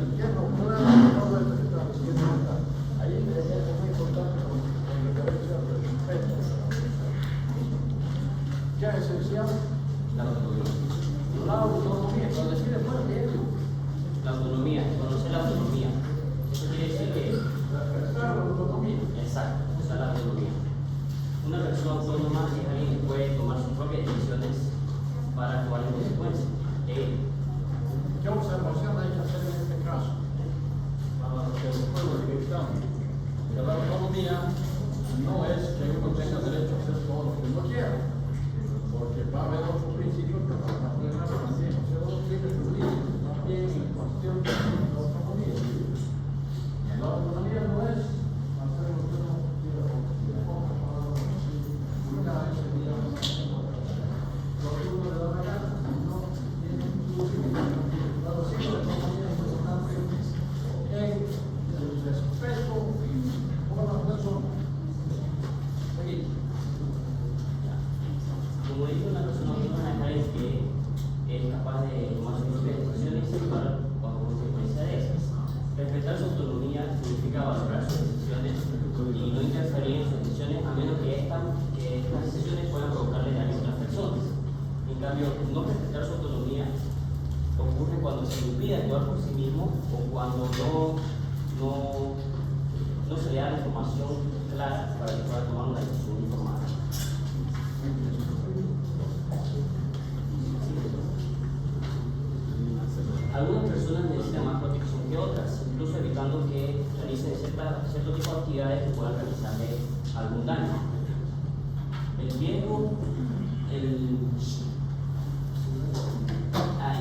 entiendo, todo esto que está diciendo ahorita, ahí es muy importante con referencia al respeto. ¿Qué es esencial? La autonomía. La autonomía, lo decide fuera de ellos. La autonomía, conocer la autonomía. Eso quiere decir que. Respetar la autonomía. Exacto, usar la autonomía. Una persona autónoma es alguien que puede tomar sus propias decisiones para actuar en consecuencia. ¿Qué observación hay que hacer en este caso? Para el pueblo que estamos. Que la autonomía no es que uno tenga derecho a hacer todo lo que uno quiera, porque va a haber otros principios que van a frenar también. O sea, los libres jurídicos también en cuestión de la autonomía. La autonomía no es hacer lo que uno quiera, porque tiene pocas palabras así, una ese día, lo que uno le da la gana, no tiene un pero sí la autonomía es importante en el respeto por las personas. Seguimos. Como dice una persona autónoma es alguien que es capaz de tomar sus propias decisiones y actuar bajo consecuencia de esas. Respetar su autonomía significa valorar sus decisiones y no interferir en sus decisiones a menos que estas decisiones puedan provocarle daño a otras personas. En cambio, no respetar su autonomía ocurre cuando se le impide actuar por sí mismo o cuando no se le da la información clara para que pueda tomar una decisión informada. Algunas personas necesitan más protección que otras, incluso evitando que realicen cierto tipo de actividades que puedan realizarle algún daño. El riesgo, el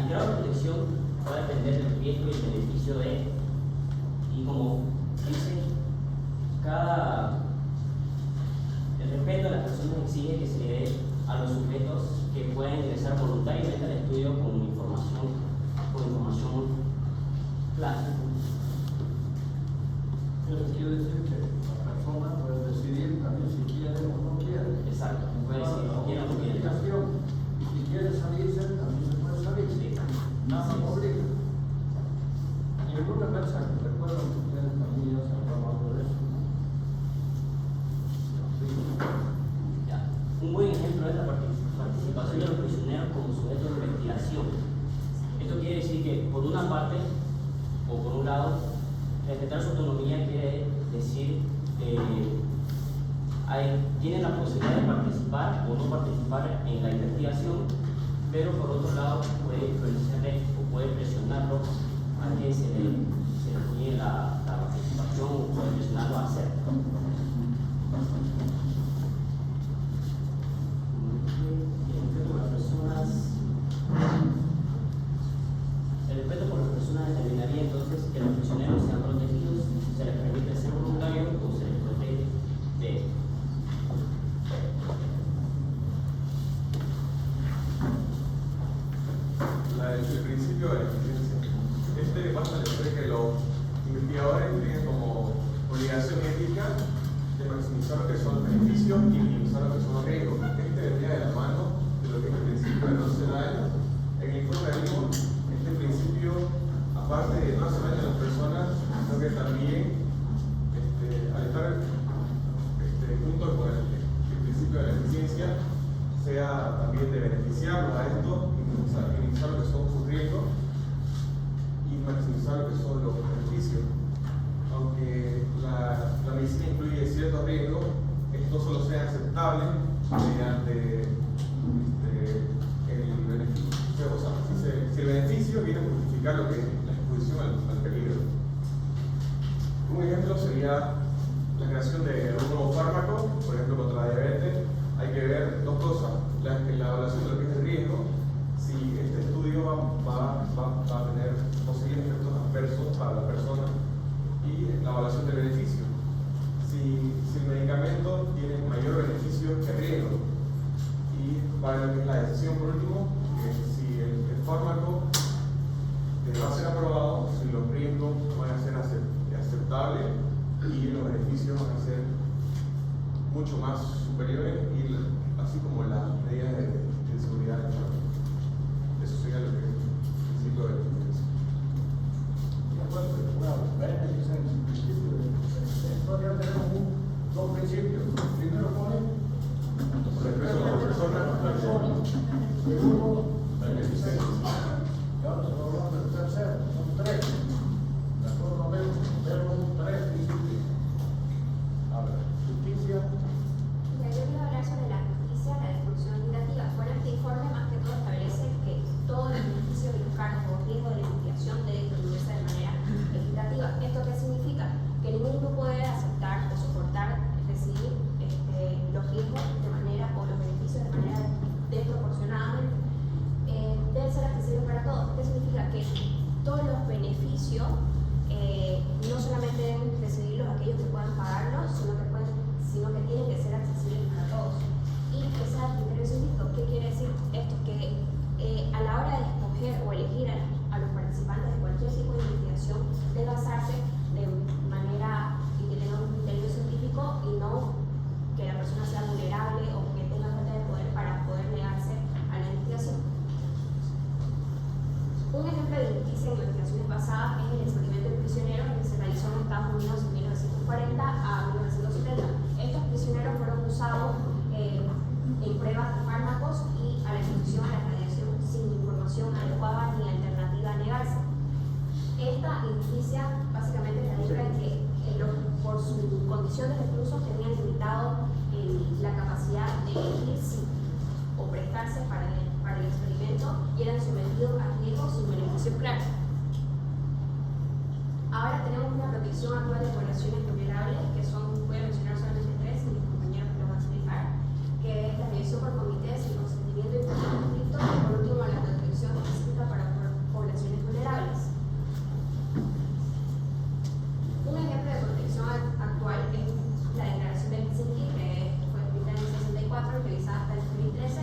grado de protección va a depender del riesgo y el beneficio de él. Y como dice, el respeto a las personas exige que se le dé a los sujetos que pueden ingresar voluntariamente al estudio con información clara. Eso quiere decir que la persona puede decidir también si quiere o no quiere. Exacto, puede decir si quiere o no quiere. Y si quiere salirse, también se puede salir. Sí. Nada me obliga. Y alguna vez recuerdo que ustedes también ya se han hablado de eso. Ya. Un buen ejemplo es la participación de los prisioneros como sujetos de investigación. Esto quiere decir que, por una parte, o por un lado, respetar su autonomía quiere decir tienen la posibilidad de participar o no participar en la investigación, pero por otro lado puede influenciarle o puede presionarlo a que se le niegue la participación o puede presionarlo a hacer. El respeto por las personas determinaría entonces que los prisioneros sean protegidos, se les permite ser voluntarios o se les protege de el principio de la eficiencia. Basta decir que los investigadores tienen como obligación ética de maximizar lo que son los beneficios y minimizar lo que son los riesgos. Vendría de la mano de lo que es el principio de no hacer daño. En el informe vimos este principio, aparte de no hacer daño a las personas, sino que también al estar junto con el principio de la eficiencia, sea también de beneficiarlos a esto, minimizar lo que son sus riesgos y maximizar lo que son los beneficios. Aunque la medicina incluye ciertos riesgos, estos solo sean aceptables mediante el beneficio. O sea, si el beneficio viene a justificar lo que es la exposición al peligro. Un ejemplo sería la creación de un nuevo fármaco, por ejemplo contra la diabetes. Hay que ver dos cosas: la evaluación de lo que es el riesgo, si este estudio va a tener posibles efectos adversos para la persona, y la evaluación del beneficio, si el medicamento tiene mayor beneficio que riesgo, y para lo que es la decisión por último, que si el fármaco va a ser aprobado, si los riesgos van a ser aceptables y los beneficios van a ser mucho más superiores, y así como las medidas de seguridad. Eso sería lo que es el ciclo de eficiencia. que todos los beneficios no solamente deben recibirlos aquellos que puedan pagarlos, sino que tienen que ser accesibles para todos. Y que sea criterio científico. ¿Qué quiere decir esto? Que a la hora de escoger o elegir a los participantes de cualquier tipo de investigación, debe basarse de manera y que tenga un criterio científico y no que la persona sea vulnerable o que tenga falta de poder para poder negarse a la investigación. Un ejemplo de injusticia en investigaciones basadas es el experimento de prisioneros que se realizó en Estados Unidos en 1940 a 1970. Estos prisioneros fueron usados en pruebas de fármacos y a la exposición a la radiación sin información adecuada ni alternativa a negarse. Esta injusticia básicamente radica en que por su condición de reclusos tenían limitado la capacidad de elegir si o prestarse para el experimento y eran sometidos a riesgos sin beneficio claro. Ahora tenemos una protección actual de poblaciones vulnerables que son, voy a mencionar solamente tres y mis compañeros lo van a explicar, que es la revisión por comité sin consentimiento y conflicto y por último la protección específica para poblaciones vulnerables. Un ejemplo de protección actual es la declaración de Helsinki, que fue escrita en el 64 y revisada hasta el 2013,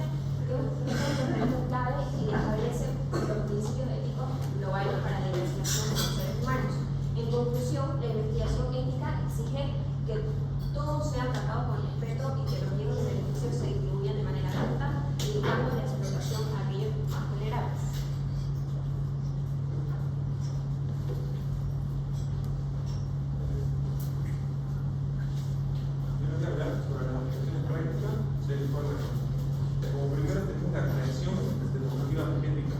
que es un documento clave y establece los principios éticos globales para la investigación de los seres humanos. En conclusión, la investigación ética exige que todos sean tratados con respeto y que los riesgos de beneficio se distribuyan de manera justa, limitando la explotación a aquellos más vulnerables. Yo voy a hablar sobre las aplicaciones prácticas del informe. Como primero tenemos la creación de normativas éticas.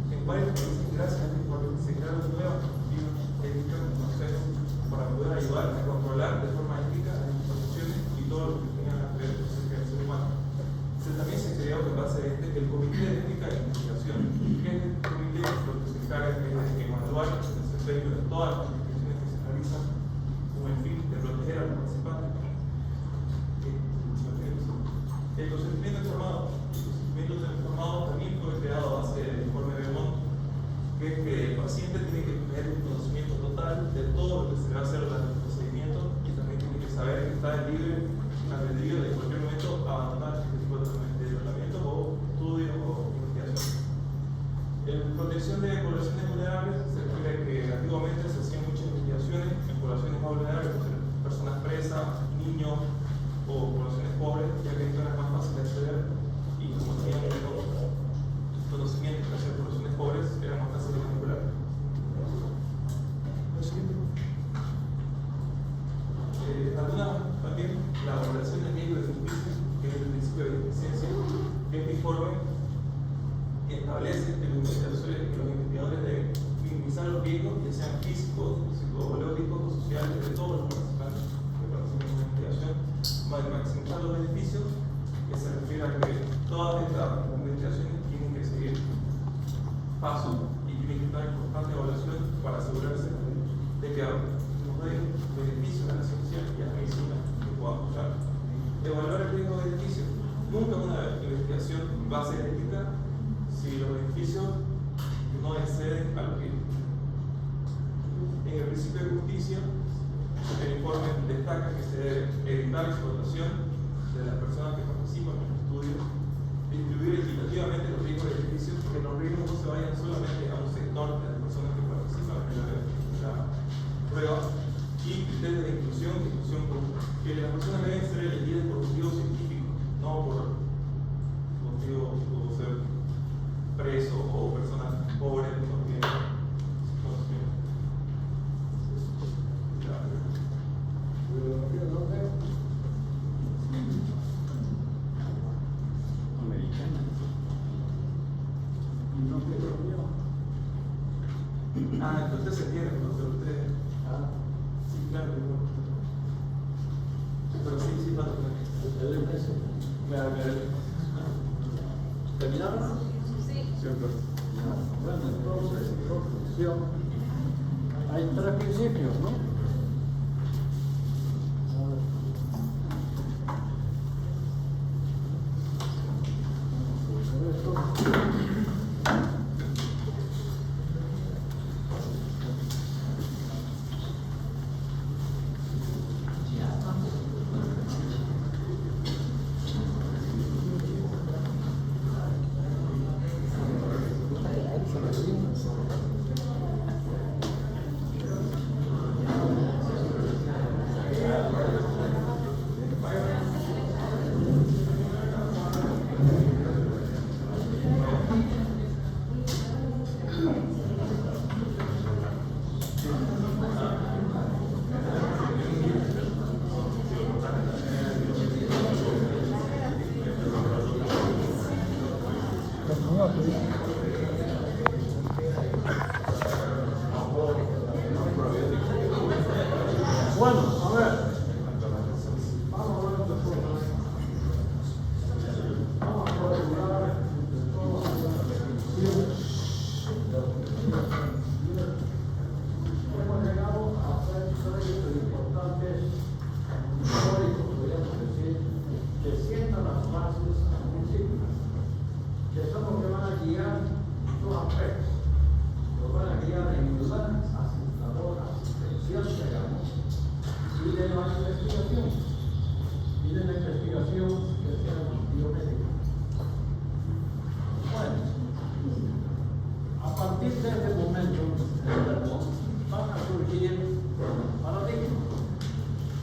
En varios países, gracias a este informe, se crearon nuevas normativas éticas en consejos para poder ayudar a controlar de forma ética las instituciones y todo lo que tenga que ver con el ser humano. También se creó en base a el Comité de Ética de Investigación, que es el comité lo que se encarga de evaluar el desempeño de todas las investigaciones que se realizan con el fin de proteger a los participantes. El consentimiento informado también fue creado a base del informe de Vermont, que es que el paciente tiene que tener un conocimiento total de todo lo que se va a hacer durante el procedimiento y también tiene que saber que está libre albedrío de en cualquier momento abandonar este tipo de tratamiento o estudio o investigación. En protección de poblaciones vulnerables se refiere a que antiguamente se hacían muchas investigaciones en poblaciones más vulnerables, personas presas, niños o poblaciones pobres, ya que esto era más fácil de acceder y como tenían conocimientos de hacer poblaciones pobres, era más fácil de manipular. Algunas también la valoración del riesgo de justicia, que es el principio de eficiencia, que este informe establece que los investigadores deben minimizar los riesgos, ya sean físicos, psicológicos o sociales, de todos los participantes que participan en la investigación, para maximizar los beneficios, que se refiere a que todas estas investigaciones tienen que seguir pasos y tienen que estar en constante evaluación para asegurarse de que nos den beneficios a la ciencia y a la medicina que podamos usar. Evaluar el riesgo de beneficio. Nunca una investigación va a ser ética si los beneficios no exceden a los riesgos. En el principio de justicia, el informe destaca que se debe evitar la explotación de las personas que participan en el estudio, distribuir equitativamente los riesgos de beneficios, que los riesgos no se vayan solamente a un sector de las personas que participan en la prueba, y criterios de inclusión común, que las personas deben ser elegidas por motivos científicos, no por motivos como ser preso o personas pobres que no tienen conocimiento. Americana. No te lo vio. Entonces se entiende, entonces ustedes. Sí, claro, pero sí, no. Claro, ¿terminaron? Sí. Siempre. Bueno, entonces, conclusión. Hay tres principios, ¿no? partir de este momento, van a surgir paradigmas.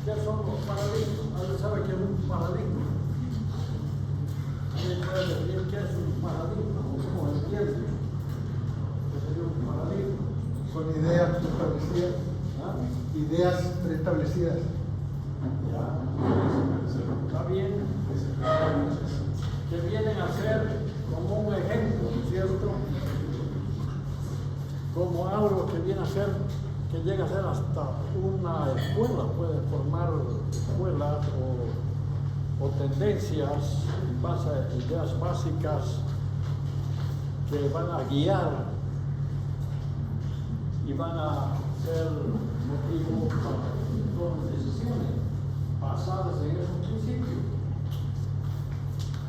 ¿Qué son los paradigmas? ¿Alguien sabe qué es un paradigma? ¿Alguien puede decir qué es un paradigma? ¿O cómo entiende? ¿Qué sería un paradigma? Son ideas preestablecidas. ¿Ah? Ideas preestablecidas. Ya. Está bien. Que vienen a ser como un ejemplo, ¿no es cierto? Como algo que viene a ser, que llega a ser hasta una escuela, puede formar escuelas o tendencias en base a ideas básicas que van a guiar y van a ser motivo para que tomen decisiones basadas en esos principios.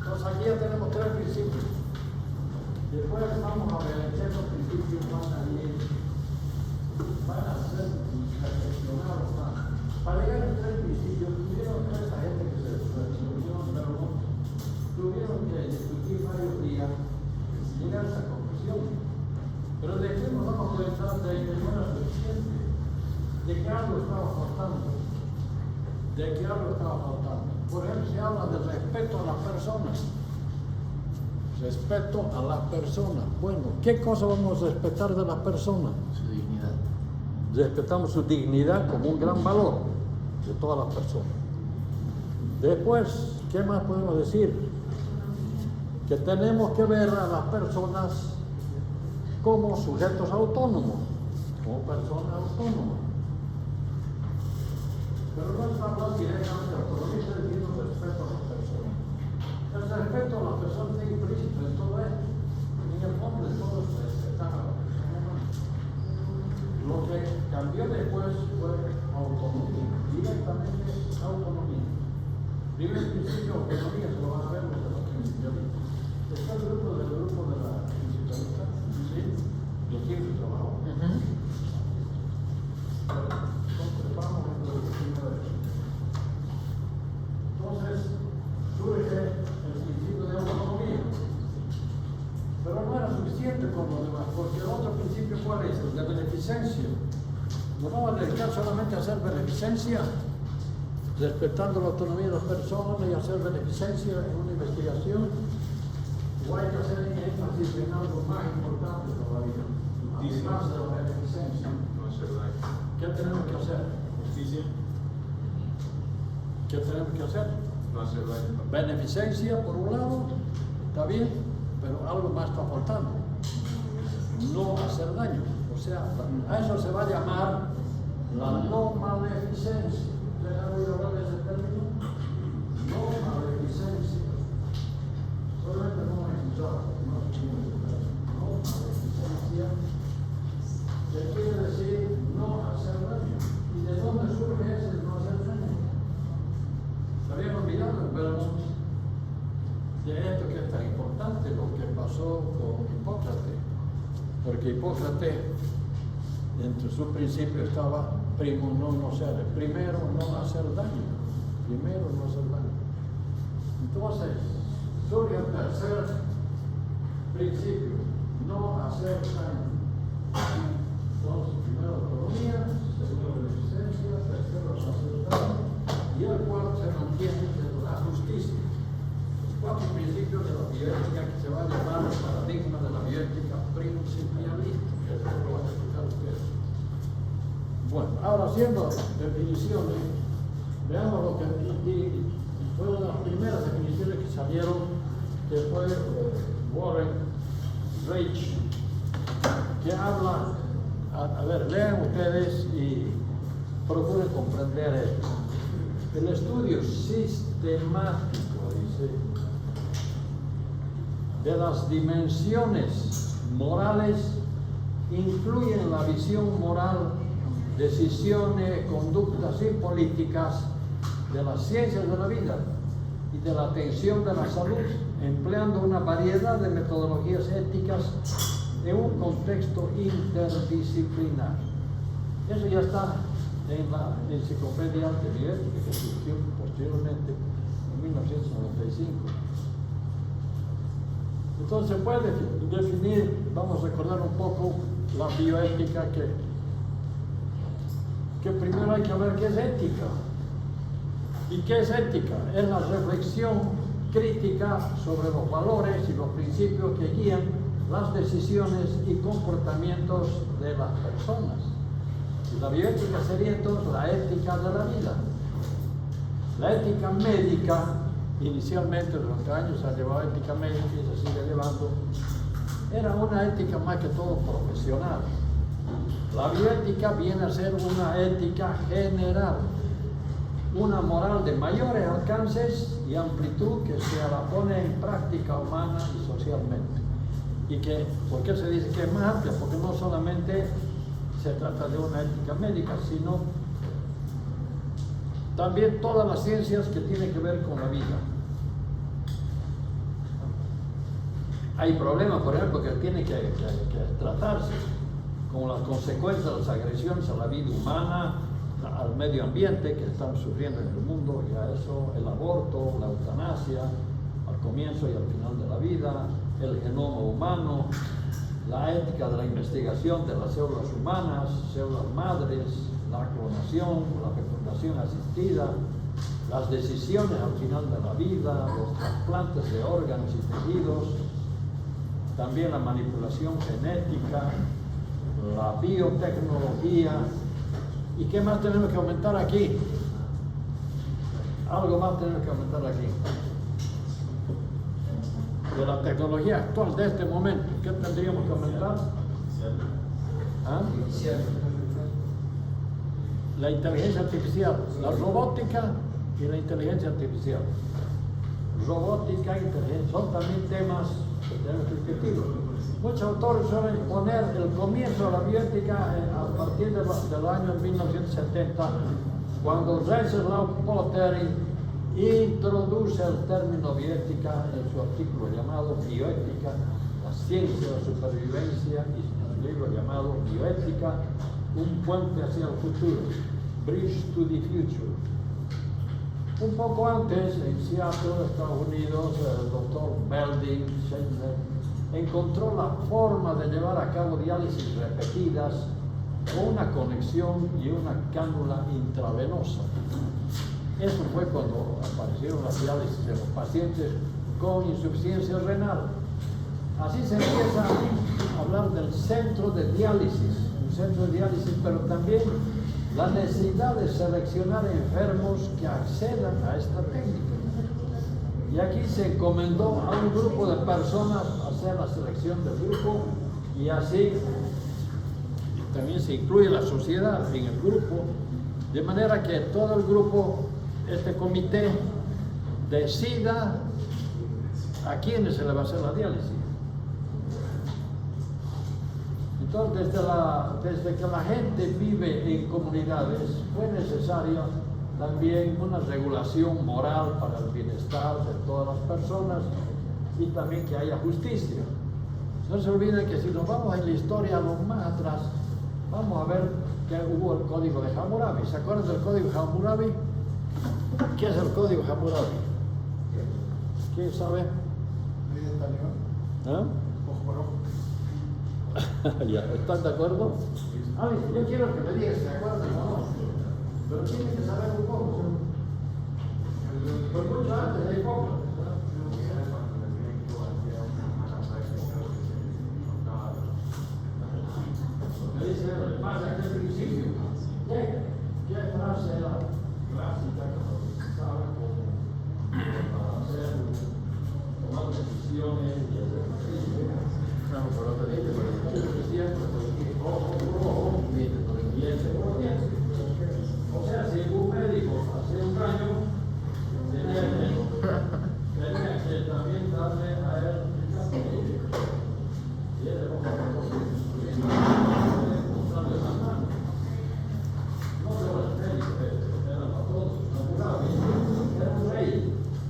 Entonces aquí ya tenemos 3 principios. Después vamos a ver que esos principios van a ser reflexionados. Para llegar a los 3 principios, tuvieron toda esta gente que se reunió en Berlín, tuvieron que discutir varios días y llegar a esa conclusión. Pero después nos damos cuenta de que no era suficiente, de que algo estaba faltando. Por ejemplo, se habla del respeto a las personas. Respeto a las personas. Bueno, ¿qué cosa vamos a respetar de las personas? Su dignidad. Respetamos su dignidad como un gran valor de todas las personas. Después, ¿qué más podemos decir? Que tenemos que ver a las personas como sujetos autónomos, como personas autónomas. Pero no está hablando directamente de autonomía, está diciendo respeto a las personas. El respeto a las personas está implícito en todo esto. En el fondo de todo es respetar a las personas. Lo que cambió después fue autonomía, directamente autonomía. Primero el principio de autonomía, se lo van a ver los de los principialistas. Está el grupo de la principalista, ¿sí? Yo siempre trabajo. Entonces surge el principio de autonomía, pero no era suficiente con lo demás, porque el otro principio, ¿cuál es? El de beneficencia. No vamos a dedicar solamente a hacer beneficencia, respetando la autonomía de las personas y hacer beneficencia en una investigación, o hay que hacer énfasis en algo más importante todavía, además de la beneficencia. No hacer daño. ¿Qué tenemos que hacer? Justicia. ¿Qué tenemos que hacer? No hacer daño. Beneficencia, por un lado, está bien, pero algo más está faltando. No hacer daño. O sea, a eso se va a llamar la no maleficencia. ¿Ustedes han oído hablar de ese término? No maleficencia. Solamente no he escuchado. No maleficencia. ¿Qué quiere decir no hacer daño? ¿Y de dónde surge ese no hacer daño? Se habían olvidado en Berlín de esto que es tan importante, lo que pasó con Hipócrates. Porque Hipócrates, entre sus principios estaba primo no nocere, primero no hacer daño. Primero no hacer daño. Entonces, surge el tercer principio, no hacer daño. Entonces, primero autonomía, segundo beneficencia, tercero no hacer daño, y el cuarto se mantiene la justicia. Los 4 principios de la bioética que se va a llamar el paradigma de la bioética principialista, que eso lo van a explicar ustedes. Bueno, ahora haciendo definiciones, veamos lo que fue una de las primeras definiciones que salieron, que fue Warren Reich, que habla, a ver, lean ustedes y procuren comprender esto. El estudio sistemático, dice, de las dimensiones morales incluyen la visión moral, decisiones, conductas y políticas de las ciencias de la vida y de la atención de la salud, empleando una variedad de metodologías éticas en un contexto interdisciplinar. Eso ya está en la enciclopedia de bioética que surgió posteriormente en 1995. Entonces se puede definir, vamos a recordar un poco la bioética, que primero hay que ver qué es ética. ¿Y qué es ética? Es la reflexión crítica sobre los valores y los principios que guían las decisiones y comportamientos de las personas. Y la bioética sería entonces la ética de la vida. La ética médica, inicialmente durante años se ha llevado ética médica y se sigue llevando, era una ética más que todo profesional. La bioética viene a ser una ética general, una moral de mayores alcances y amplitud que se la pone en práctica humana y socialmente. Y que, ¿por qué se dice que es más amplia? Porque no solamente se trata de una ética médica, sino también todas las ciencias que tienen que ver con la vida. Hay problemas, por ejemplo, que tienen que tratarse, como las consecuencias de las agresiones a la vida humana, al medio ambiente que estamos sufriendo en el mundo, y a eso el aborto, la eutanasia, al comienzo y al final de la vida, el genoma humano, la ética de la investigación de las células humanas, células madres, la clonación, la fecundación asistida, las decisiones al final de la vida, los trasplantes de órganos y tejidos, también la manipulación genética, la biotecnología. ¿Y qué más tenemos que aumentar aquí? Algo más tenemos que aumentar aquí. De la tecnología actual de este momento, ¿qué tendríamos que aumentar? ¿Ah? La inteligencia artificial, la robótica y la inteligencia artificial. Robótica e inteligencia son también temas que tenemos que discutir. Muchos autores suelen poner el comienzo de la bioética a partir del año 1970, cuando Rensselaer Potteri introduce el término bioética en su artículo llamado Bioética, la ciencia de la supervivencia, y en el libro llamado Bioética, un puente hacia el futuro, Bridge to the Future. Un poco antes, en Seattle, Estados Unidos, el doctor Belding encontró la forma de llevar a cabo diálisis repetidas con una conexión y una cánula intravenosa. Eso fue cuando aparecieron las diálisis de los pacientes con insuficiencia renal. Así se empieza a hablar del centro de diálisis, un centro de diálisis, pero también la necesidad de seleccionar enfermos que accedan a esta técnica. Y aquí se encomendó a un grupo de personas hacer la selección del grupo, y así también se incluye la sociedad en el grupo, de manera que todo el grupo, este comité, decida a quiénes se le va a hacer la diálisis. Entonces, desde que la gente vive en comunidades, fue necesaria también una regulación moral para el bienestar de todas las personas y también que haya justicia. No se olviden que si nos vamos en la historia lo más atrás, vamos a ver que hubo el Código de Hammurabi. ¿Se acuerdan del Código de Hammurabi? ¿Qué es el Código de Hammurabi? ¿Quién sabe? ¿Ah? Ojo por ojo. Ya, ¿están de acuerdo? Yo quiero que me digan si se acuerdan o no, pero tienen que saber un poco. Por mucho antes hay poco. Me dice, pasa que al principio, ¿qué frase era clásica que nos usaba para hacer, tomar decisiones y hacer ejercicio? Claro, por otro día, o sea, si un médico hace un daño, tenía que también darle a él el castigo. Y él le ponga por mostrarle las manos. No solo el médico, era para todos. Era un rey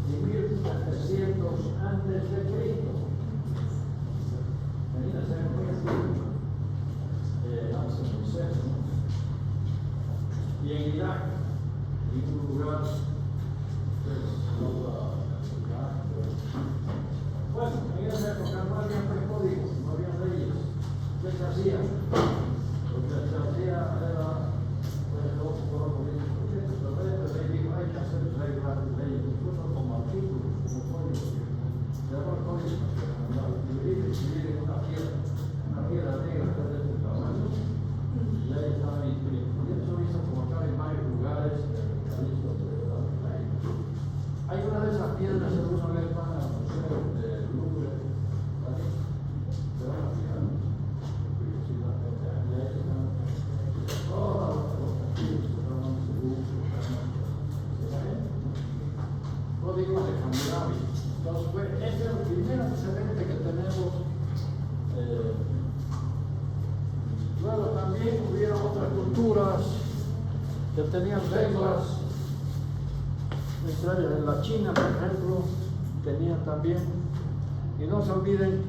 de 1700 antes de Cristo. piedras alguna vez van al museo del Louvre, ¿vale? Se van a fijar, curiosamente, ahí están todos los castillos que llaman Louvre, código de Hammurabi. Entonces, este es el primer antecedente que tenemos. Luego también hubieron otras culturas que tenían reglas. En la China, por ejemplo, tenían también, y no se olviden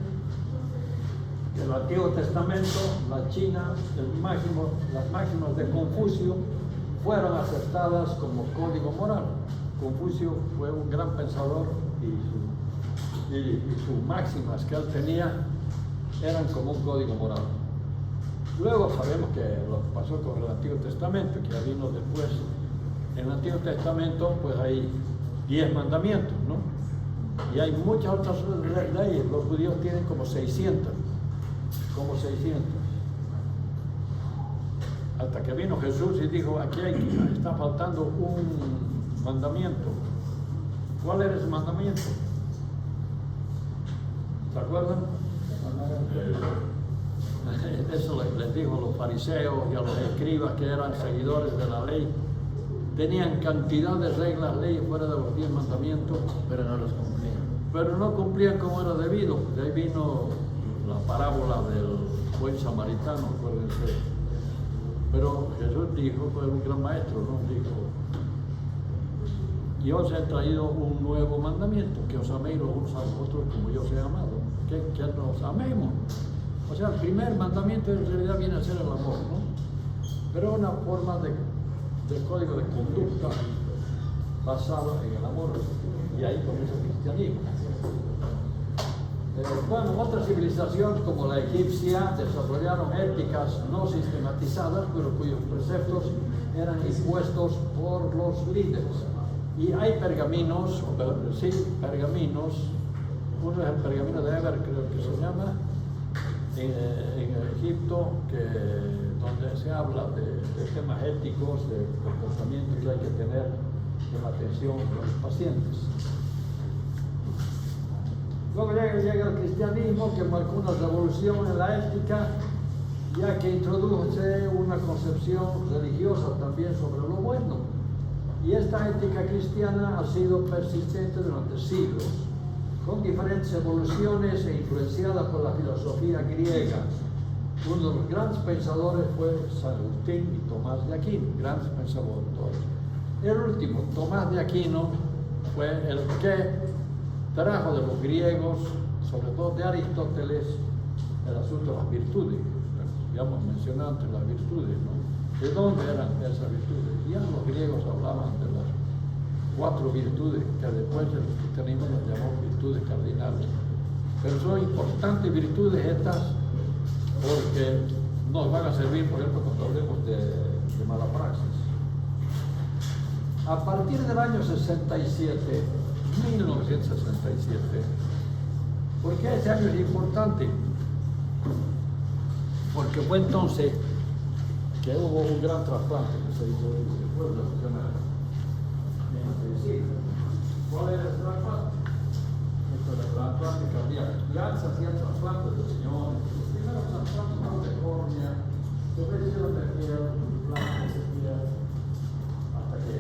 que el Antiguo Testamento, la China, las máximas de Confucio fueron aceptadas como código moral. Confucio fue un gran pensador y sus máximas que él tenía eran como un código moral. Luego sabemos que lo que pasó con el Antiguo Testamento, que ya vino después. En el Antiguo Testamento pues hay 10 mandamientos, ¿no? Y hay muchas otras leyes. Los judíos tienen como 600. Hasta que vino Jesús y dijo, aquí está faltando un mandamiento. ¿Cuál era ese mandamiento? ¿Se acuerdan? Eso les dijo a los fariseos y a los escribas que eran seguidores de la ley. Tenían cantidad de reglas, leyes fuera de los 10 mandamientos, pero no los cumplían. pero no cumplían como era debido. De ahí vino la parábola del buen samaritano, acuérdense. Pero Jesús dijo, fue un gran maestro, ¿no? Dijo, yo os he traído un nuevo mandamiento, que os améis los unos a los otros como yo os he amado, que nos amemos. O sea, el primer mandamiento en realidad viene a ser el amor, ¿no? Pero una forma de código de conducta basado en el amor, y ahí comienza el cristianismo. Bueno, otras civilizaciones como la egipcia desarrollaron éticas no sistematizadas, pero cuyos preceptos eran impuestos por los líderes. Y hay pergaminos, uno es el pergamino de Eber, creo que se llama, en Egipto, donde se habla de temas éticos, de comportamientos que hay que tener en atención a los pacientes. Luego llega el cristianismo, que marcó una revolución en la ética, ya que introdujo una concepción religiosa también sobre lo bueno. Y esta ética cristiana ha sido persistente durante siglos, con diferentes evoluciones e influenciada por la filosofía griega. Uno de los grandes pensadores fue San Agustín y Tomás de Aquino, grandes pensadores. El último, Tomás de Aquino, fue el que trajo de los griegos, sobre todo de Aristóteles, el asunto de las virtudes. Ya hemos mencionado antes las virtudes, ¿no? ¿De dónde eran esas virtudes? Ya los griegos hablaban de las 4 virtudes que después el cristianismo las llamó virtudes cardinales. Pero son importantes virtudes estas porque nos van a servir, por ejemplo, cuando hablemos de mala praxis. A partir del año 1967, ¿por qué ese año es importante? Porque fue entonces que hubo un gran trasplante que se hizo después de la ¿cuál era el trasplante? Esto era el trasplante cardíaco. Ya se hacían trasplantes de riñones, los primeros trasplantes de córnea, después hicieron de piel, implantes de piel, hasta que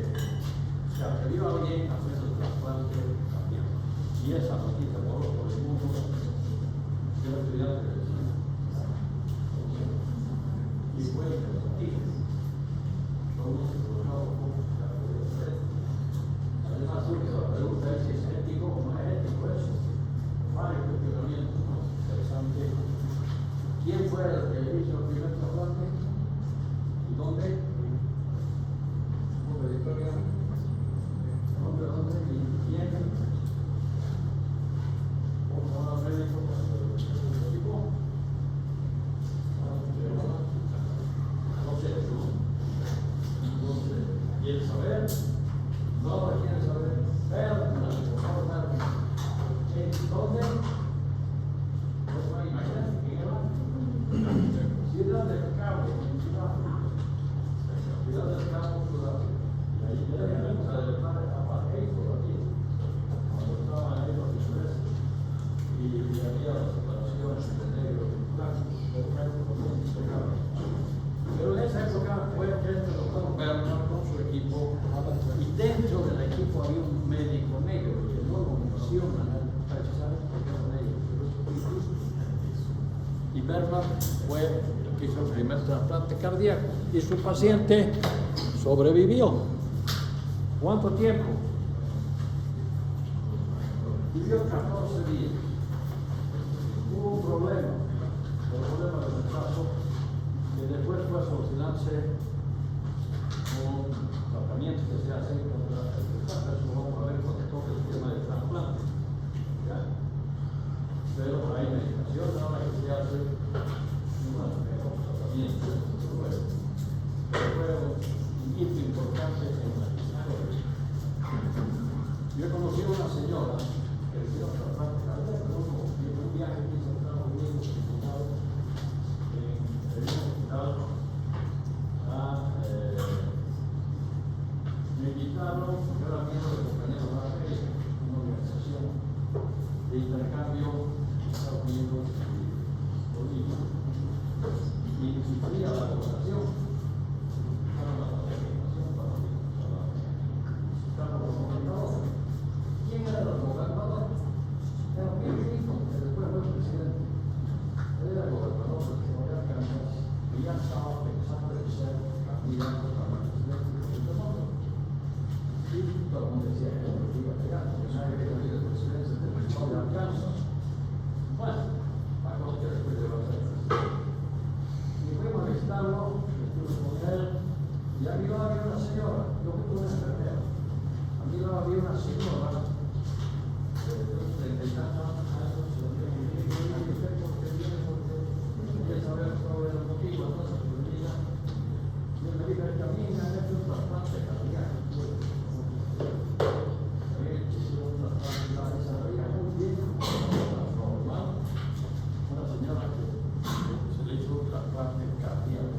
se atrevió a alguien a hacer el trasplante cardíaco. Y esa noticia voló por el mundo de los estudiantes de medicina. Y fue interesantísimo. Además, la pregunta es si es ético o no es ético eso. Varios cuestionamientos, ¿no? Interesante. ¿Quién fue el que hizo el primer trasplante? ¿Y dónde? ¿Dónde de historia? ¿Dónde? ¿Y quién? ¿Cómo se llama el médico? No sé, entonces, ¿quiere saber? No, quiere saber. ¿Dónde? Imagínate, Ciudad del Cabo, Ciudad del Cabo, y ahí tenemos a Apartheid por aquí. operación, ¿sabes por qué con ella? Y Berman fue el que hizo el primer trasplante cardíaco y su paciente sobrevivió. ¿Cuánto tiempo? Vivió 14 días. Hubo un problema, el problema del retraso, que después fue a solucionarse con tratamientos que se hacen contra el retraso. Eso lo vamos a ver cuando toque el tema del trasplante. ¿Ya? Pero hay medicación ahora que se hace tratamiento. Pero fue un hito importante en la historia. Yo he conocido a una señora que le hicieron trasplante cardíaco, en un viaje que hizo a Estados Unidos, en un hospital, me invitaron, yo era miembro del compañero de la América, una organización de intercambio en Estados Unidos y Bolivia, y sufría la votación para la gobernador. ¿Quién era el gobernador? Era un hijo que después fue presidente. Él era el gobernador de Ciudad Cañas y ya estaba pensando en ser candidato para la presidencia del mundo. Y todo el mundo decía que no iba a llegar, porque nadie había habido presidencia del estado de Arkansas. Bueno, la cosa que después de los años. Y fuimos a visitarlo, estuve con él, y arriba había una señora, yo fui con una enfermera. Arriba había una señora de 30 y tantos años, y usted por qué viene, porque quería saber sobre el motivo, entonces yo le dije, y él me dijo, es que a mí me han hecho un trasplante cardíaco. Una señora que se le hizo un trasplante cardíaco.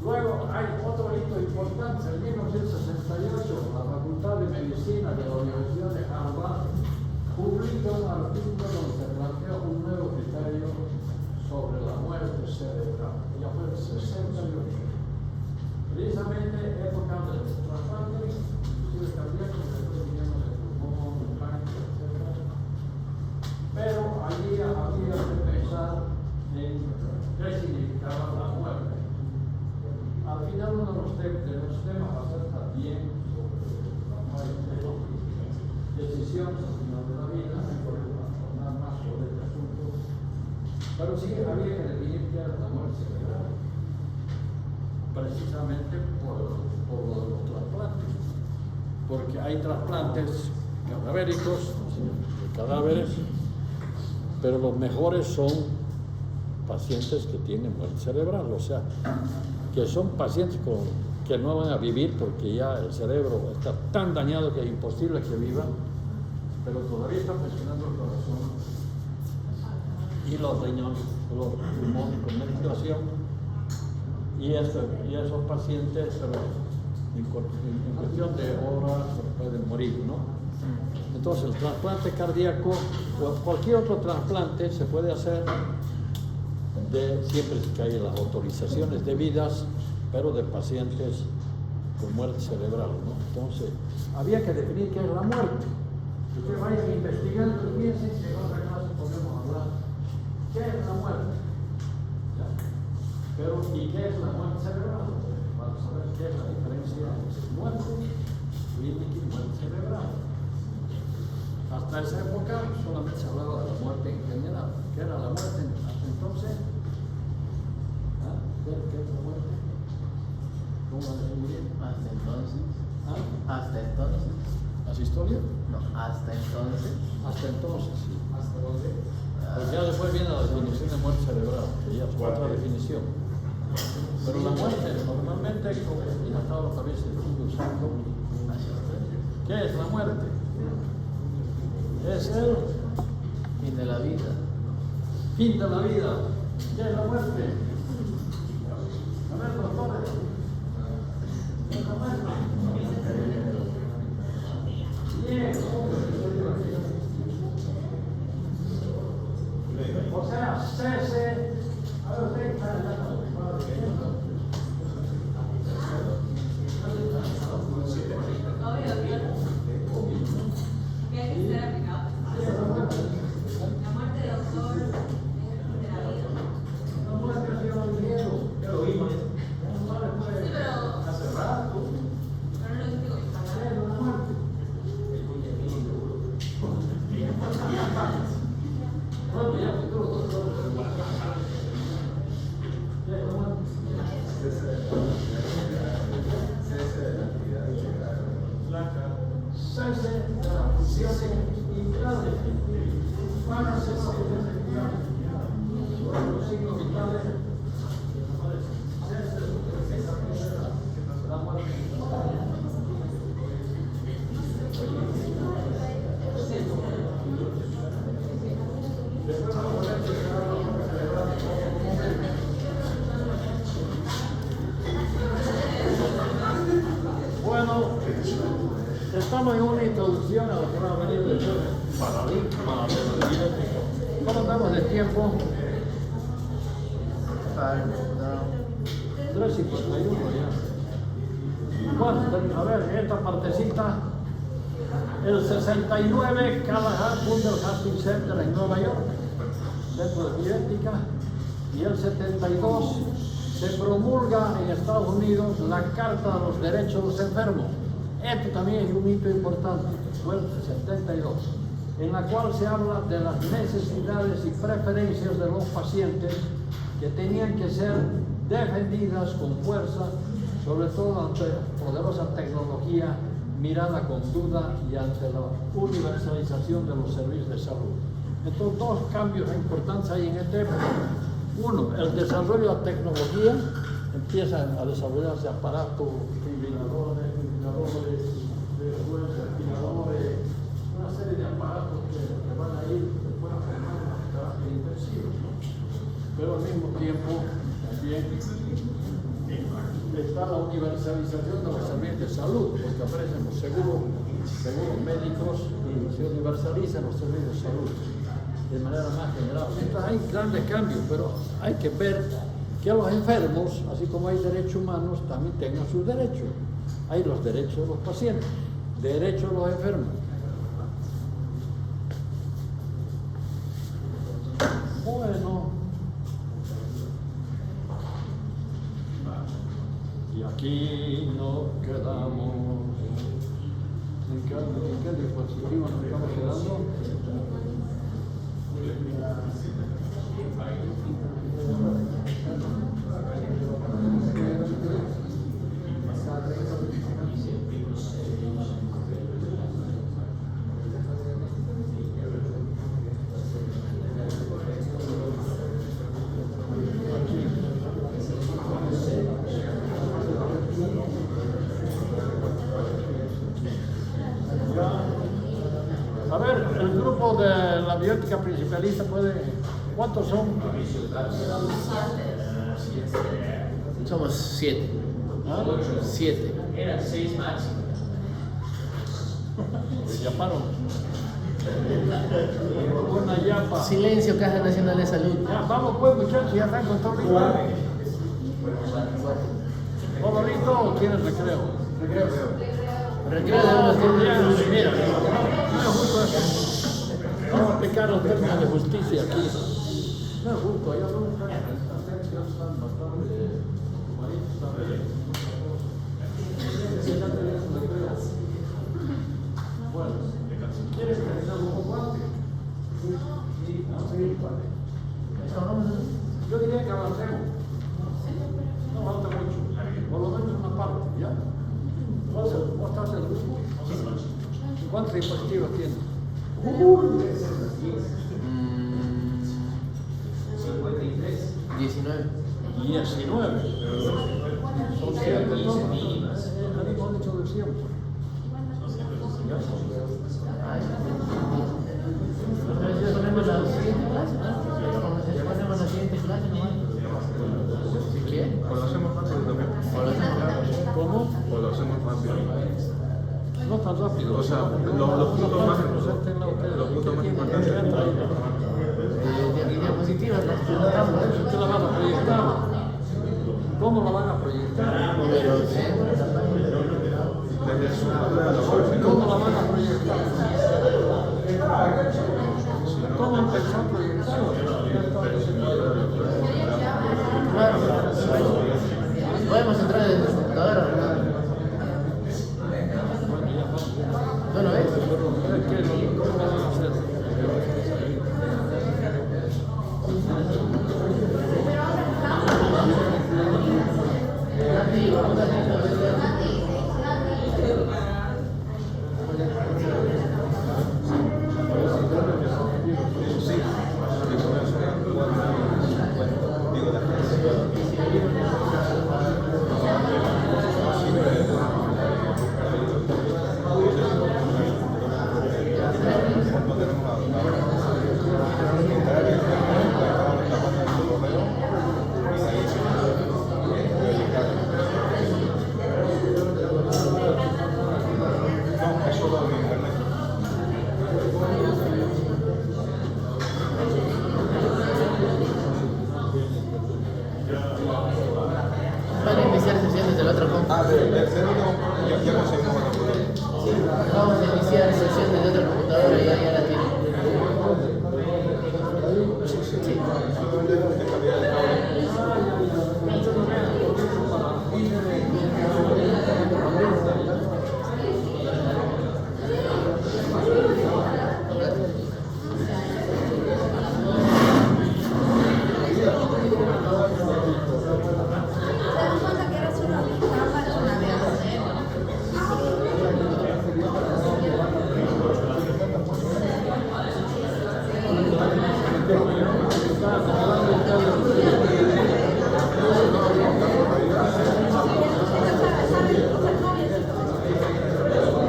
Luego hay otro hito importante. En 1968, la Facultad de Medicina de la Universidad de Harvard publica un artículo donde se plantea un nuevo criterio sobre la muerte cerebral. Ya fue en 68. Precisamente época del trasplante, inclusive cardíaco, después vinieron el pulmón, el páncreas, etc. Pero allí había que pensar en qué significaba la muerte. Al final uno de los temas va a ser también sobre la muerte, decisiones al final de la vida, podemos hablar más sobre este asunto. Pero sí había que definir qué era la muerte cerebral, precisamente por los trasplantes, porque hay trasplantes cadavéricos, de cadáveres, pero los mejores son pacientes que tienen muerte cerebral, o sea, que son pacientes que no van a vivir porque ya el cerebro está tan dañado que es imposible que viva, pero todavía está funcionando el corazón y los riñones, los pulmones con medicación, y esos pacientes en cuestión de horas pueden morir, ¿no? Entonces el trasplante cardíaco o cualquier otro trasplante se puede hacer siempre que hay las autorizaciones debidas, pero de pacientes con muerte cerebral, ¿no? Entonces, había que definir qué es la muerte. Ustedes vayan investigando y piensen que en otra clase podemos hablar qué es la muerte. ¿Ya? Pero, ¿y qué es la muerte cerebral? Para saber qué es la diferencia entre muerte clínica y muerte cerebral. Hasta esa época solamente se hablaba de la muerte en general. ¿Qué era la muerte hasta entonces? ¿Qué es la muerte? ¿Cómo la describirían? Hasta entonces. ¿Ah? Hasta entonces. ¿Las historias? No, hasta entonces. Hasta entonces, sí. ¿Hasta dónde? Porque ya después viene la definición de muerte cerebral, que ya es otra definición. Pero la muerte, normalmente, como ya hasta ahora todavía se sigue usando, ¿qué es la muerte? Es el Fin de la vida. fin de la vida. ¿Qué es la muerte? A ver, doctores. ¿Qué es la muerte? Bien. O sea, cese. A ver, usted está en la Los signos vitales. La muerte. Bueno, estamos en una introducción a lo que va a venir de paradigma bioético. ¿Cómo andamos de tiempo? 3:51 ya. Bueno, a ver, esta partecita. El 69, Callahan Wunderhafting Center en Nueva York, Centro de Bioética. Y el 72 se promulga en Estados Unidos la Carta de los Derechos de los Enfermos. Esto también es un hito importante, fue el 72, en la cual se habla de las necesidades y preferencias de los pacientes que tenían que ser defendidas con fuerza, sobre todo ante poderosa tecnología mirada con duda y ante la universalización de los servicios de salud. Entonces, dos cambios importantes hay en este época. Uno, el desarrollo de la tecnología, empiezan a desarrollarse aparatos, fibriladores, respiradores, una serie de aparatos que van a ir después a formar una terapia intensiva, ¿no? Pero al mismo tiempo también está la universalización de los servicios de salud, porque ofrecen los seguros médicos y se universalizan los servicios de salud de manera más general. Entonces hay grandes cambios, pero hay que ver que los enfermos, así como hay derechos humanos, también tengan sus derechos. Hay los derechos de los pacientes, derechos de los enfermos. Bueno, y aquí nos quedamos. ¿En qué dispositivo nos estamos quedando? A ver, el grupo de la bioética principalista puede... ¿Cuántos son? Somos 7. ¿Ah? 7. Eran 6 máximo. Yaparon. Una yapa. Silencio, Caja Nacional de Salud. Ya, vamos pues muchachos, ya están con todo listo. ¿Todo listo o tienes recreo? Recreo de unos tiempos. Mira, no es justo eso. Vamos a aplicar los términos de justicia aquí. No es justo, ya no están bastante humanistas. Bueno, ¿quieres empezar un poco antes? Sí, vale. Yo diría que avancemos. No falta mucho. Por lo menos una parte, ¿ya? ¿Vos estás en el grupo? ¿Cuántos dispositivos tienes? 53. 19. 19. Son 7 mínimas. Hemos dicho de siempre. Ponemos la siguiente clase, ¿no? Ponemos la siguiente clase nomás. Si quieren. O lo hacemos rápido también. O lo hacemos rápido. ¿Cómo? O lo hacemos rápido. No tan rápido. O sea, los puntos más importantes. Diapositivas las presentamos. ¿Qué la van a proyectar? ¿Cómo la van a proyectar? Pero Desde su pantalla lo pueden. ¿Cómo la van a proyectar? ¿Cómo empezó a proyectar? claro, podemos entrar desde la computadora. ¿No lo ves? ¿Cómo la van a hacer? Sí, sesión desde el otro compu. Ah, del último, ya conseguimos una computadora. Vamos a iniciar sesión desde otra computadora y ya la tiene.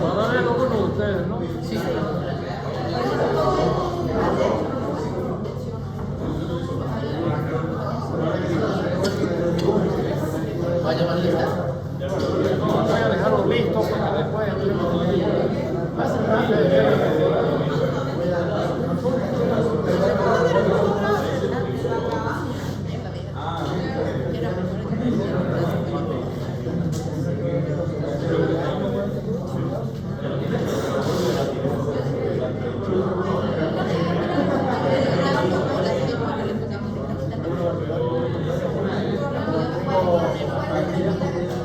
Todavía lo uno de ustedes, ¿no? Sí. ¿Va a llamar lista? Voy a dejarlo listo para que después. Va a ser rápido. Tengo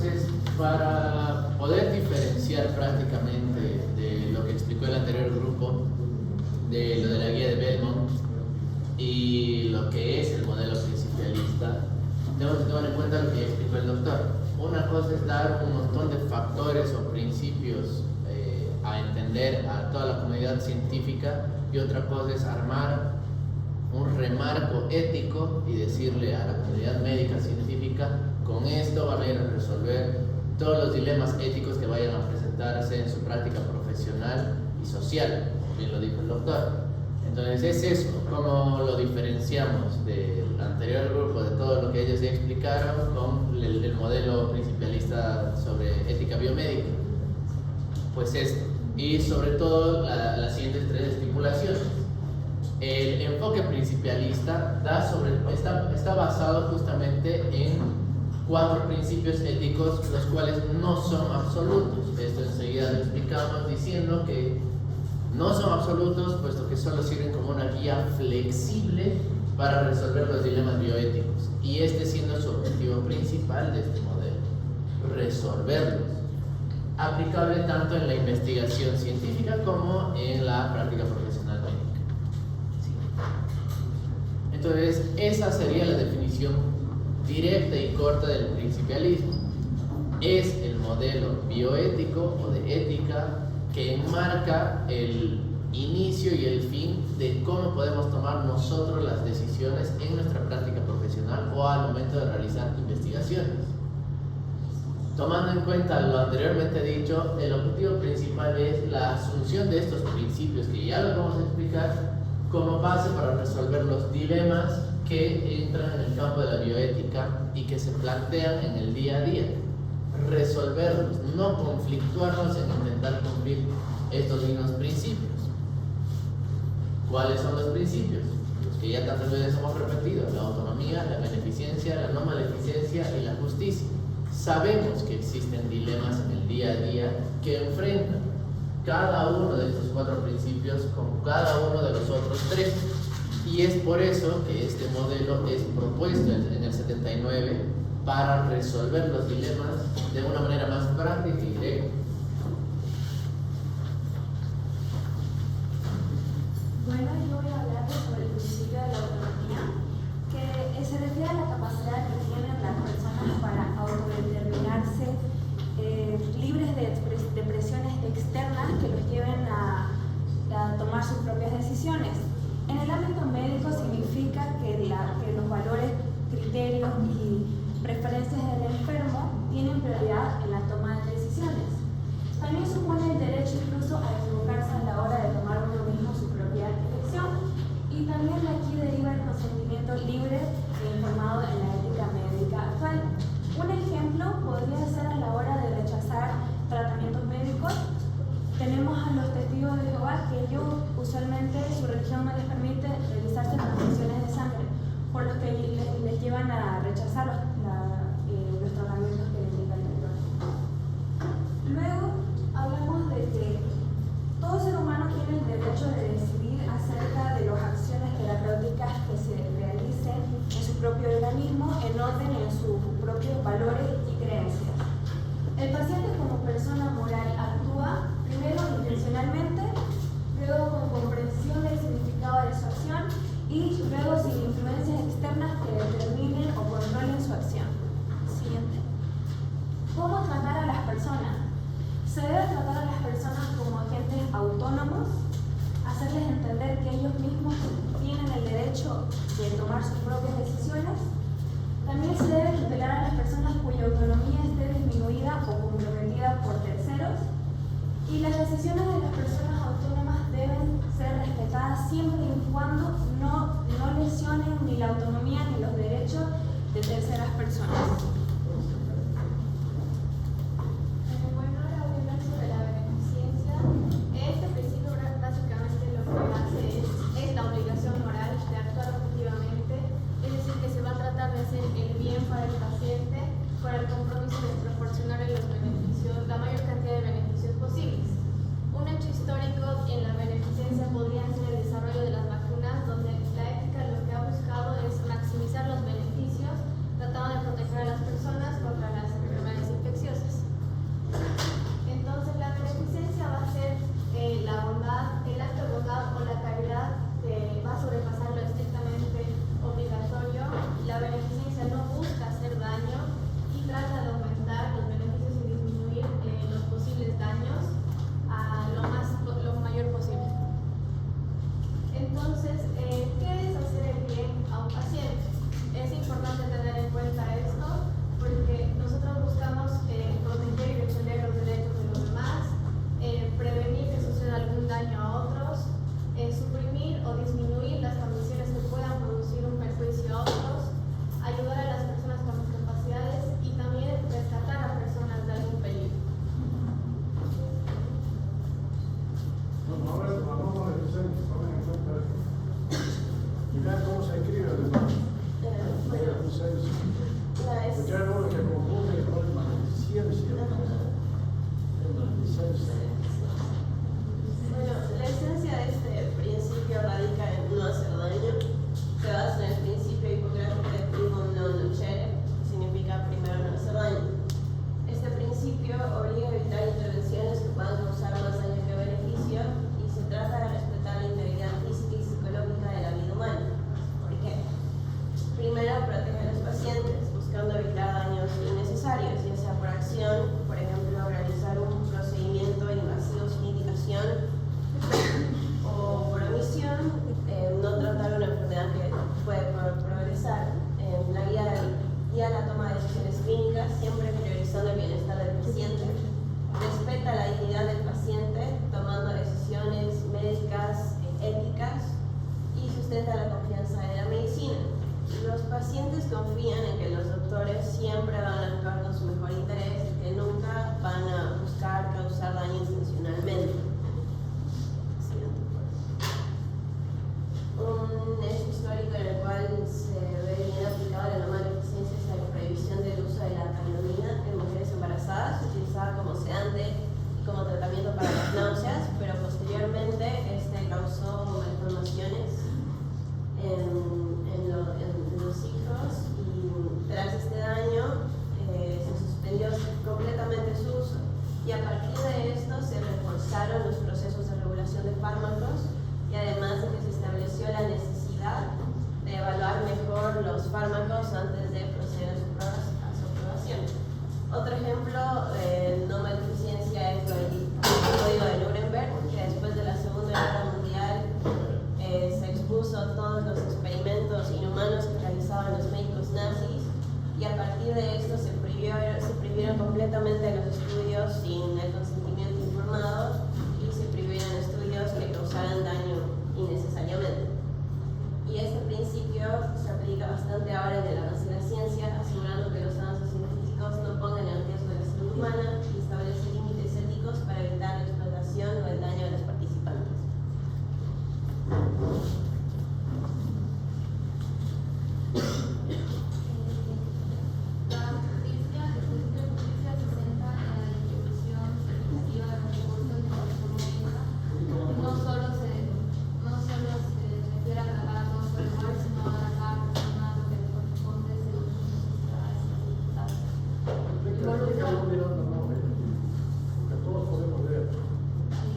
Entonces, para poder diferenciar prácticamente de lo que explicó el anterior grupo, de lo de la guía de Belmont y lo que es el modelo principialista, tenemos que tomar en cuenta lo que ya explicó el doctor. Una cosa es dar un montón de factores o principios a entender a toda la comunidad científica, y otra cosa es armar un remarco ético y decirle a la comunidad médica científica: con esto van a ir a resolver todos los dilemas éticos que vayan a presentarse en su práctica profesional y social, como bien lo dijo el doctor. Entonces es eso, cómo lo diferenciamos del anterior grupo, de todo lo que ellos ya explicaron, con el modelo principialista sobre ética biomédica. Pues esto, y sobre todo las siguientes tres estipulaciones. El enfoque principialista está basado justamente en 4 principios éticos, los cuales no son absolutos. Esto enseguida lo explicamos diciendo que no son absolutos, puesto que solo sirven como una guía flexible para resolver los dilemas bioéticos, y este siendo su objetivo principal de este modelo, resolverlos, aplicable tanto en la investigación científica como en la práctica profesional médica. Sí. Entonces, esa sería la definición directa y corta del principialismo. Es el modelo bioético o de ética que enmarca el inicio y el fin de cómo podemos tomar nosotros las decisiones en nuestra práctica profesional o al momento de realizar investigaciones. Tomando en cuenta lo anteriormente dicho, el objetivo principal es la asunción de estos principios, que ya los vamos a explicar, como base para resolver los dilemas que entran en el campo de la bioética y que se plantean en el día a día. Resolverlos, no conflictuarnos en intentar cumplir estos mismos principios. ¿Cuáles son los principios? Los que ya tantas veces hemos repetido: la autonomía, la beneficencia, la no maleficencia y la justicia. Sabemos que existen dilemas en el día a día que enfrentan cada uno de estos 4 principios con cada uno de los otros 3, y es por eso que este modelo es propuesto en el 79 para resolver los dilemas de una manera más práctica y directa. Bueno, yo voy a hablar sobre el principio de la autonomía, que se refiere a la capacidad que tienen las personas para autodeterminarse, libres de presiones externas que los lleven a tomar sus propias decisiones. En el ámbito médico significa que los valores, criterios y preferencias del enfermo tienen prioridad en la toma de decisiones. También supone el derecho incluso a equivocarse a la hora de tomar uno mismo su propia elección. Y también de aquí deriva el consentimiento libre e informado en la ética médica actual. Un ejemplo podría ser a la hora de rechazar tratamientos médicos. Tenemos a los testigos de Jehová que ellos usualmente su religión no les permite realizarse transfusiones de sangre, por lo que les llevan a rechazar los tratamientos que les indica el doctor. Luego hablamos de que todo ser humano tiene el derecho de decidir acerca de las acciones terapéuticas que se realicen en su propio organismo en orden en sus propios valores y creencias. El paciente como persona moral actúa primero intencionalmente, luego con comprensión del significado de su acción y luego sin influencias externas que determinen o controlen su acción. Siguiente. ¿Cómo tratar a las personas? Se debe tratar a las personas como agentes autónomos, hacerles entender que ellos mismos tienen el derecho de tomar sus propias decisiones. También se debe tutelar a las personas cuya autonomía esté disminuida o comprometida por terceros. Y las decisiones de las personas autónomas deben ser respetadas siempre y cuando no lesionen ni la autonomía ni los derechos de terceras personas. Bueno, ahora voy a hablar sobre la beneficencia. Este principio básicamente lo que hace es la obligación moral de actuar objetivamente, es decir, que se va a tratar de hacer el bien para el paciente con el compromiso de proporcionarle los beneficios, la mayor cantidad de beneficios posibles. Un hecho histórico en la beneficencia podría ser el desarrollo de las vacunas, donde la ética lo que ha buscado es maximizar los beneficios, tratando de proteger a defensa de la medicina. Los pacientes confían en que los doctores siempre van a actuar con su mejor interés y que nunca van a buscar causar daño intencionalmente. Un hecho histórico en el cual se ve bien aplicada la norma de eficiencia es la prohibición del uso de la talidomida en mujeres embarazadas, utilizada como sedante y como tratamiento para las náuseas, pero posteriormente causó malformaciones en los hijos, y tras este daño se suspendió completamente su uso, y a partir de esto se reforzaron los procesos de regulación de fármacos, y además de que se estableció la necesidad de evaluar mejor los fármacos antes de proceder a su aprobación. Otro ejemplo de norma de eficiencia es el Código de Nuremberg, que después de la Segunda Guerra Mundial se expuso todos los experimentos inhumanos que realizaban los médicos nazis, y a partir de esto se prohibieron completamente los estudios sin el consentimiento informado, y se prohibieron estudios que causaran daño innecesariamente. Y este principio se aplica bastante ahora en el avance de la ciencia, asegurando que los avances científicos no pongan en riesgo la salud humana y establece límites éticos para evitar la explotación o el daño a los participantes.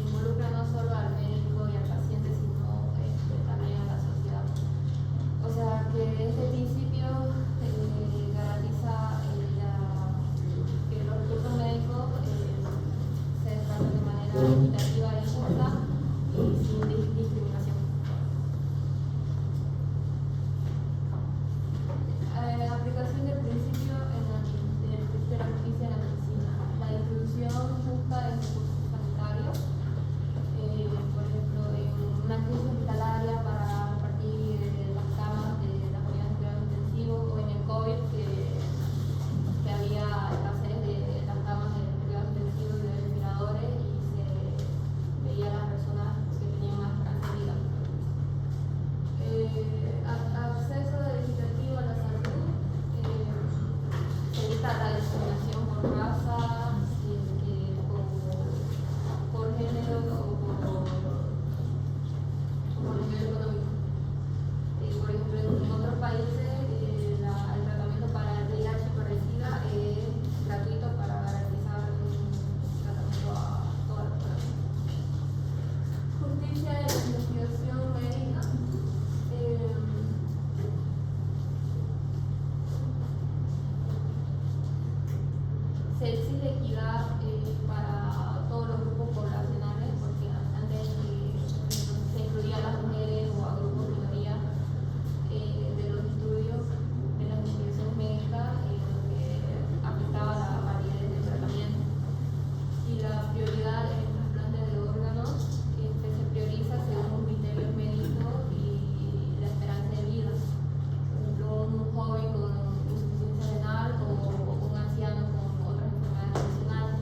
Involucra no solo al médico y al paciente, sino también a la sociedad. O sea que este principio garantiza que los recursos médicos se desarrollen de manera equitativa y justa y sin discriminación. Aplicación del principio de la justicia en la medicina. La distribución justa de recursos sanitarios, por ejemplo, en una crisis hospitalaria para repartir las camas de las unidades de cuidados intensivos, o en el COVID que había escasez de las camas de cuidados intensivos y de respiradores, y se veía a las personas que tenían más esperanza de vida. Acceso equitativo a la salud, se evita la discriminación por raza, por género o por nivel económico. Por ejemplo, en otros países el tratamiento para el VIH y para el SIDA es gratuito para garantizar un tratamiento a toda la población. Justicia de la investigación médica. Se exige equidad para todos los grupos poblacionales, porque antes se incluía a las mujeres o a grupos minorías de los estudios, de las investigaciones médicas, lo que afectaba la validez del tratamiento. Y la prioridad en el trasplante de órganos se prioriza según los criterios médicos y la esperanza de vida. Por ejemplo, un joven con insuficiencia renal o un anciano con otras enfermedades adicionales.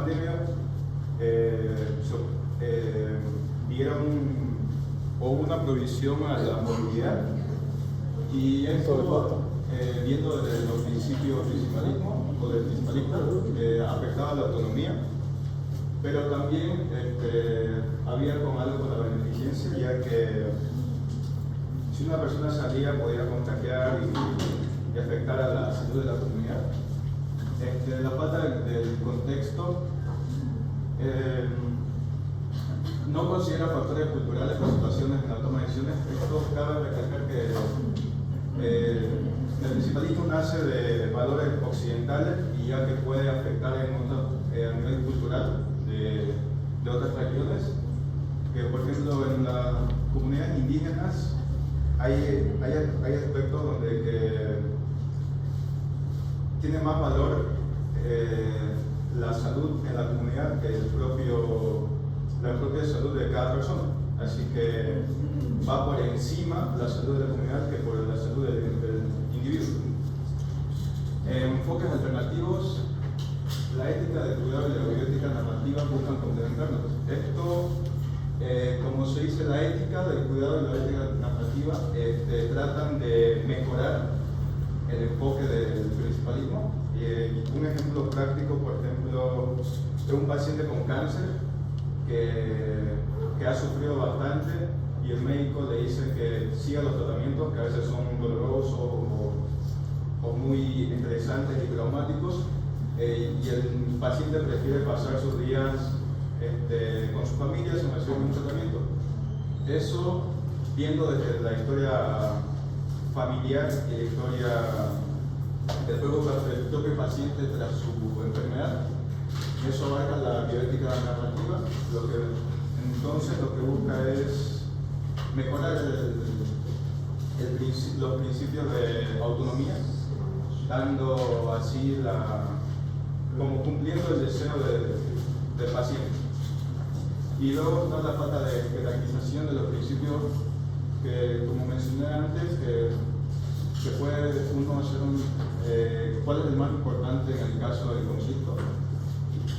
pandemia hubo una provisión a la movilidad, y esto, viendo desde los principios del principalismo, afectaba a la autonomía, pero también había algo con la beneficencia, ya que si una persona salía podía contagiar y afectar a la salud de la comunidad. La falta del contexto no considera factores culturales o situaciones en la toma de decisiones. Esto cabe recalcar que el principalismo nace de valores occidentales, y ya que puede afectar a nivel cultural de otras regiones, que por ejemplo en las comunidades indígenas hay aspectos donde tiene más valor la salud en la comunidad que la propia salud de cada persona. Así que va por encima la salud de la comunidad que por la salud del individuo. Enfoques alternativos, la ética del cuidado y la bioética narrativa buscan complementarnos. Esto, como se dice, la ética del cuidado y la ética narrativa tratan de mejorar el enfoque del principalismo. Un ejemplo práctico, por ejemplo, de un paciente con cáncer que ha sufrido bastante, y el médico le dice que siga los tratamientos, que a veces son dolorosos o muy interesantes y traumáticos, y el paciente prefiere pasar sus días con su familia sin recibir un tratamiento. Eso, viendo desde la historia familiar y la historia del propio paciente tras su enfermedad, eso abarca la bioética narrativa. Entonces lo que busca es mejorar los principios de autonomía, dando así como cumpliendo el deseo del paciente. Y luego está la falta de jerarquización de los principios que, como mencioné antes, que puede uno hacer cuál es el más importante en el caso del conflicto.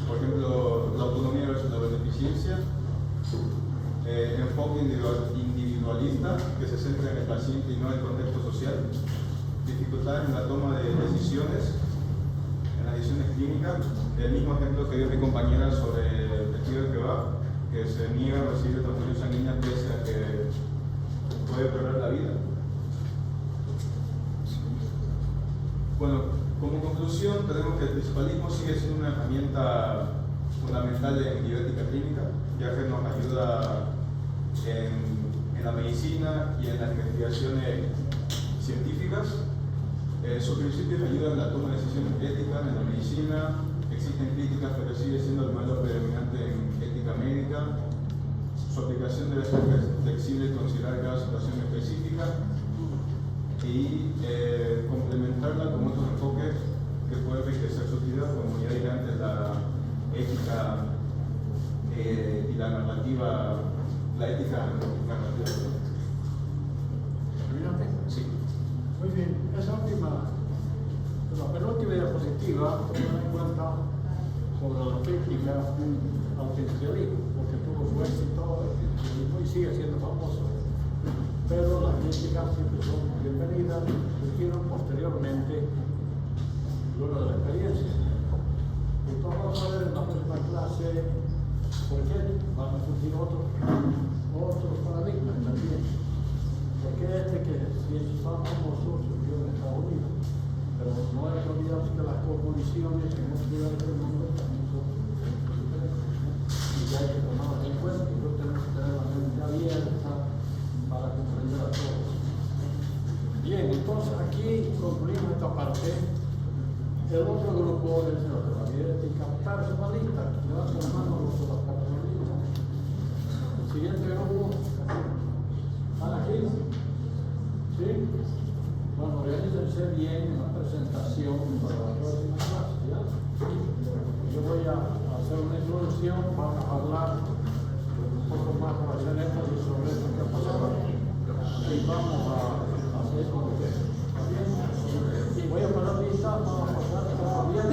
Por ejemplo, la autonomía versus la beneficencia, enfoque individualista que se centra en el paciente y no en el contexto social, dificultades en la toma de decisiones, en las decisiones clínicas. El mismo ejemplo que dio mi compañera sobre el testigo de Jehová, que se niega a recibir transfusión sanguínea pese a que puede perder la vida. Bueno, como conclusión, tenemos que el principalismo sigue siendo una herramienta fundamental en bioética clínica, ya que nos ayuda en la medicina y en las investigaciones científicas. Sus principios ayudan en la toma de decisiones éticas en la medicina. Existen críticas, pero sigue siendo el modelo predominante en ética médica. Su aplicación debe ser flexible y considerar cada situación específica, y complementarla con otros enfoques que pueden enriquecer su vida, como ya dije antes, la ética y la narrativa, la ética narrativa. ¿Terminaste? Sí. Muy bien, la penúltima diapositiva toma en cuenta sobre la crítica al cristianismo, porque tuvo su éxito, el cristianismo, y sigue siendo famoso. Pero las críticas siempre son bienvenidas, surgieron posteriormente luego de la experiencia. Entonces vamos a ver en la próxima clase por qué van a surgir otros paradigmas también. Porque que si es tan famoso surgió en Estados Unidos, pero no hay que olvidar que las cosmovisiones en otros lugares del mundo también son diferentes, y ya hay que tomarlas en cuenta, y no tenemos que tener la mente abierta para comprender a todos. Bien, entonces aquí concluimos esta parte. El otro grupo es la bioética personalista, que va tomando los personalistas. El siguiente grupo, ¿están aquí? ¿Sí? Bueno, organícense bien en la presentación para la próxima clase, ¿ya? Yo voy a hacer una introducción, vamos a hablar un poco más para hacer énfasis sobre esto que ha pasado, y vamos a hacer como que está bien. Y voy a parar lista, vamos a pasar, ¿está bien?